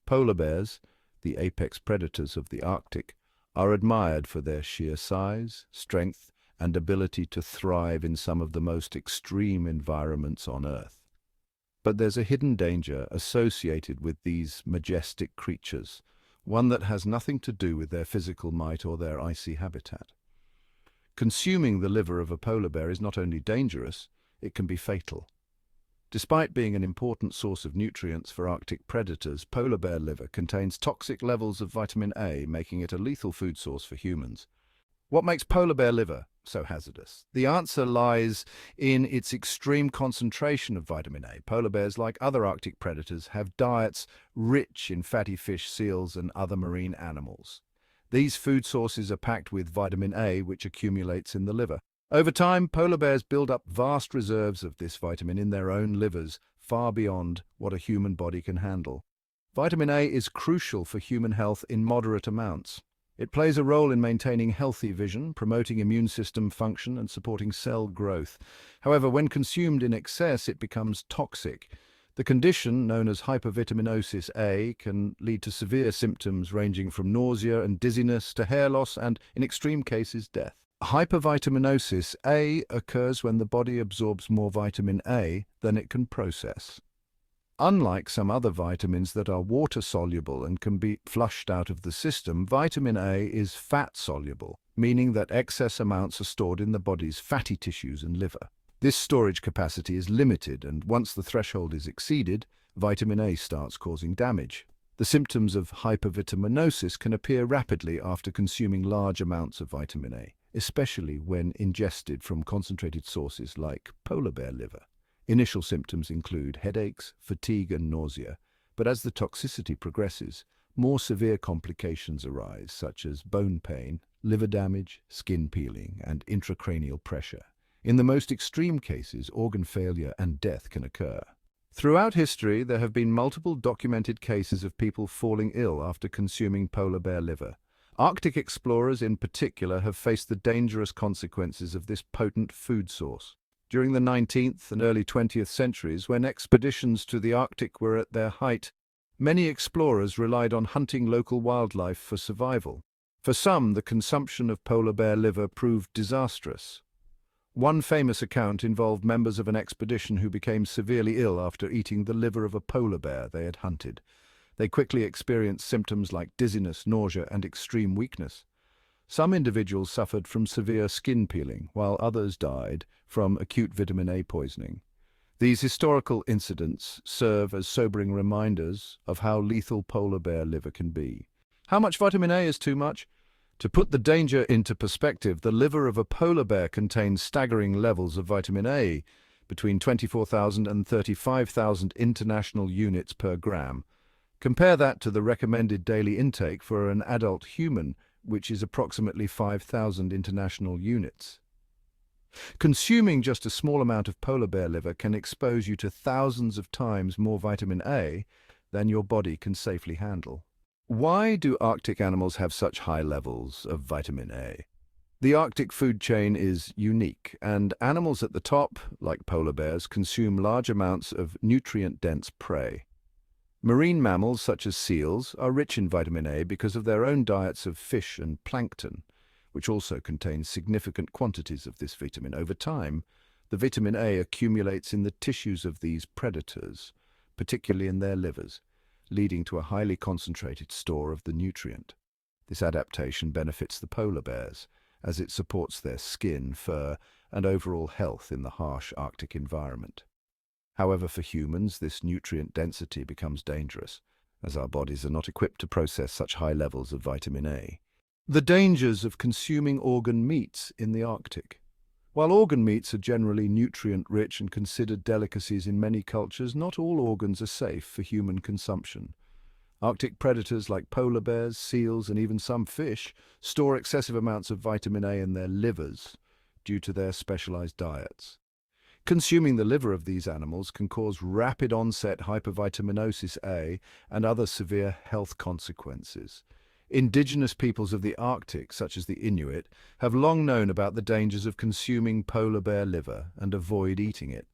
Polar bears, the apex predators of the Arctic, are admired for their sheer size, strength, and ability to thrive in some of the most extreme environments on Earth. But there's a hidden danger associated with these majestic creatures, one that has nothing to do with their physical might or their icy habitat. Consuming the liver of a polar bear is not only dangerous, it can be fatal. Despite being an important source of nutrients for Arctic predators, polar bear liver contains toxic levels of vitamin A, making it a lethal food source for humans. What makes polar bear liver so hazardous? The answer lies in its extreme concentration of vitamin A. Polar bears, like other Arctic predators, have diets rich in fatty fish, seals, and other marine animals. These food sources are packed with vitamin A, which accumulates in the liver. Over time, polar bears build up vast reserves of this vitamin in their own livers, far beyond what a human body can handle. Vitamin A is crucial for human health in moderate amounts. It plays a role in maintaining healthy vision, promoting immune system function, and supporting cell growth. However, when consumed in excess, it becomes toxic. The condition, known as hypervitaminosis A, can lead to severe symptoms ranging from nausea and dizziness to hair loss and, in extreme cases, death. Hypervitaminosis A occurs when the body absorbs more vitamin A than it can process. Unlike some other vitamins that are water-soluble and can be flushed out of the system, vitamin A is fat-soluble, meaning that excess amounts are stored in the body's fatty tissues and liver. This storage capacity is limited, and once the threshold is exceeded, vitamin A starts causing damage. The symptoms of hypervitaminosis can appear rapidly after consuming large amounts of vitamin A, especially when ingested from concentrated sources like polar bear liver. Initial symptoms include headaches, fatigue, and nausea, but as the toxicity progresses, more severe complications arise, such as bone pain, liver damage, skin peeling, and intracranial pressure. In the most extreme cases, organ failure and death can occur. Throughout history, there have been multiple documented cases of people falling ill after consuming polar bear liver. Arctic explorers in particular have faced the dangerous consequences of this potent food source. During the 19th and early 20th centuries, when expeditions to the Arctic were at their height, many explorers relied on hunting local wildlife for survival. For some, the consumption of polar bear liver proved disastrous. One famous account involved members of an expedition who became severely ill after eating the liver of a polar bear they had hunted. They quickly experienced symptoms like dizziness, nausea, and extreme weakness. Some individuals suffered from severe skin peeling, while others died from acute vitamin A poisoning. These historical incidents serve as sobering reminders of how lethal polar bear liver can be. How much vitamin A is too much? To put the danger into perspective, the liver of a polar bear contains staggering levels of vitamin A, between 24,000 and 35,000 international units per gram. Compare that to the recommended daily intake for an adult human, which is approximately 5,000 international units. Consuming just a small amount of polar bear liver can expose you to thousands of times more vitamin A than your body can safely handle. Why do Arctic animals have such high levels of vitamin A? The Arctic food chain is unique, and animals at the top, like polar bears, consume large amounts of nutrient-dense prey. Marine mammals, such as seals, are rich in vitamin A because of their own diets of fish and plankton, which also contains significant quantities of this vitamin. Over time, the vitamin A accumulates in the tissues of these predators, particularly in their livers, leading to a highly concentrated store of the nutrient. This adaptation benefits the polar bears, as it supports their skin, fur, and overall health in the harsh Arctic environment. However, for humans, this nutrient density becomes dangerous, as our bodies are not equipped to process such high levels of vitamin A. The dangers of consuming organ meats in the Arctic. While organ meats are generally nutrient-rich and considered delicacies in many cultures, not all organs are safe for human consumption. Arctic predators like polar bears, seals, and even some fish store excessive amounts of vitamin A in their livers due to their specialized diets. Consuming the liver of these animals can cause rapid-onset hypervitaminosis A and other severe health consequences. Indigenous peoples of the Arctic, such as the Inuit, have long known about the dangers of consuming polar bear liver and avoid eating it.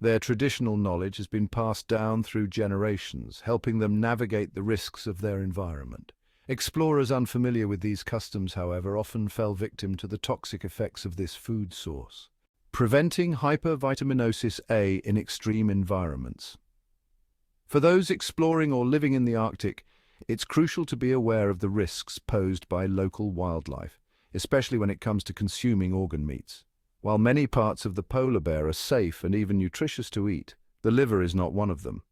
Their traditional knowledge has been passed down through generations, helping them navigate the risks of their environment. Explorers unfamiliar with these customs, however, often fell victim to the toxic effects of this food source. Preventing hypervitaminosis A in extreme environments. For those exploring or living in the Arctic, it's crucial to be aware of the risks posed by local wildlife, especially when it comes to consuming organ meats. While many parts of the polar bear are safe and even nutritious to eat, the liver is not one of them.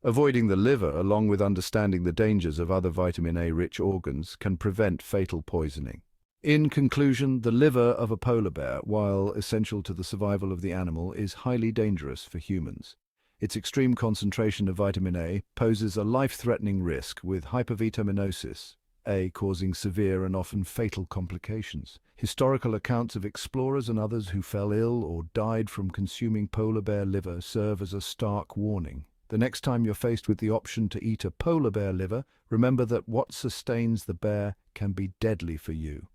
Avoiding the liver, along with understanding the dangers of other vitamin A-rich organs, can prevent fatal poisoning. In conclusion, the liver of a polar bear, while essential to the survival of the animal, is highly dangerous for humans. Its extreme concentration of vitamin A poses a life-threatening risk, with hypervitaminosis A causing severe and often fatal complications. Historical accounts of explorers and others who fell ill or died from consuming polar bear liver serve as a stark warning. The next time you're faced with the option to eat a polar bear liver, remember that what sustains the bear can be deadly for you.